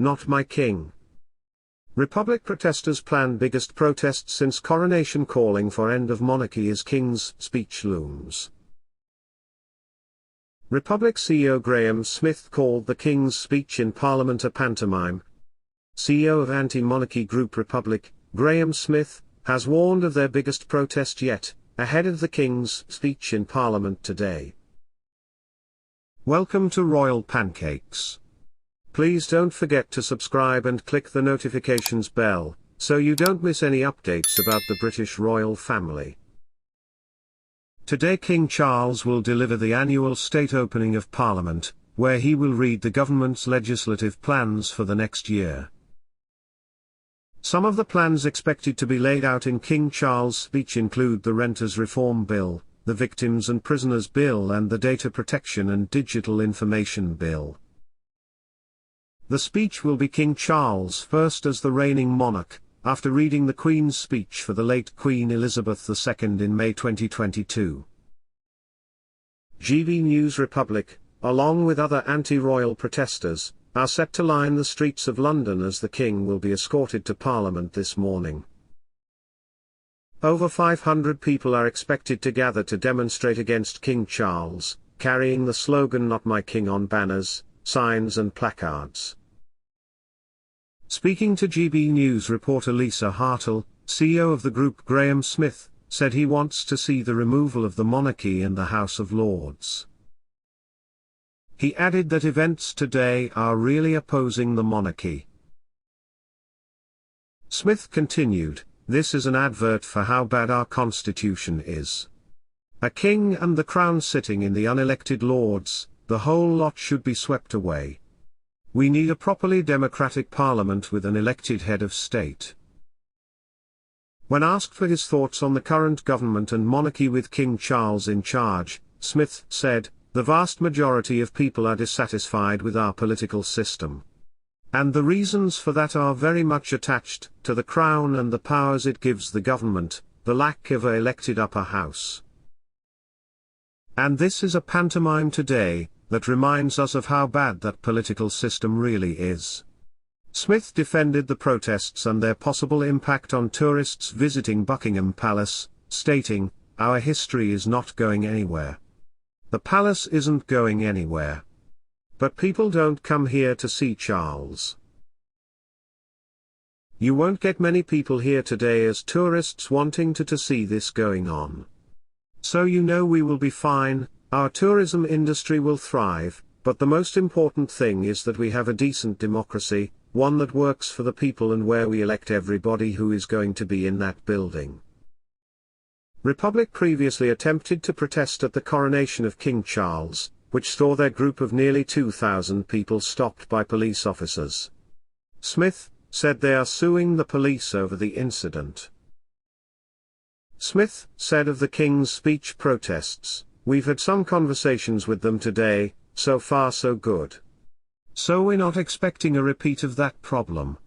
not my king. Republic protesters plan biggest protest since Coronation, calling for end of monarchy as King's speech looms. Republic CEO Graham Smith called the King's speech in Parliament a pantomime. CEO of anti-monarchy group Republic, Graham Smith, has warned of their biggest protest yet, ahead of the King's speech in Parliament today. Welcome to Royal Pancakes. Please don't forget to subscribe and click the notifications bell, so you don't miss any updates about the British royal family. Today King Charles will deliver the annual state opening of Parliament, where he will read the government's legislative plans for the next year. Some of the plans expected to be laid out in King Charles' speech include the Renters Reform Bill, the Victims and Prisoners Bill and the Data Protection and Digital Information Bill. The speech will be King Charles' first as the reigning monarch, after reading the Queen's speech for the late Queen Elizabeth II in May 2022. GB News Republic, along with other anti-royal protesters, are set to line the streets of London as the King will be escorted to Parliament this morning. Over 500 people are expected to gather to demonstrate against King Charles, carrying the slogan "Not My King" on banners, signs and placards. Speaking to GB News reporter Lisa Hartle, CEO of the group Graham Smith, said he wants to see the removal of the monarchy in the House of Lords. He added that events today are really opposing the monarchy. Smith continued, "This is an advert for how bad our constitution is. A king and the crown sitting in the unelected lords, the whole lot should be swept away. We need a properly democratic parliament with an elected head of state." When asked for his thoughts on the current government and monarchy with King Charles in charge, Smith said, "The vast majority of people are dissatisfied with our political system. And the reasons for that are very much attached to the crown and the powers it gives the government, the lack of an elected upper house. And this is a pantomime today that reminds us of how bad that political system really is." Smith defended the protests and their possible impact on tourists visiting Buckingham Palace, stating, "Our history is not going anywhere. The palace isn't going anywhere. But people don't come here to see Charles. You won't get many people here today as tourists wanting to see this going on. So you know we will be fine, our tourism industry will thrive, but the most important thing is that we have a decent democracy, one that works for the people and where we elect everybody who is going to be in that building." Republic previously attempted to protest at the coronation of King Charles, which saw their group of nearly 2,000 people stopped by police officers. Smith said they are suing the police over the incident. Smith said of the King's speech protests, "We've had some conversations with them today, so far so good. So we're not expecting a repeat of that problem."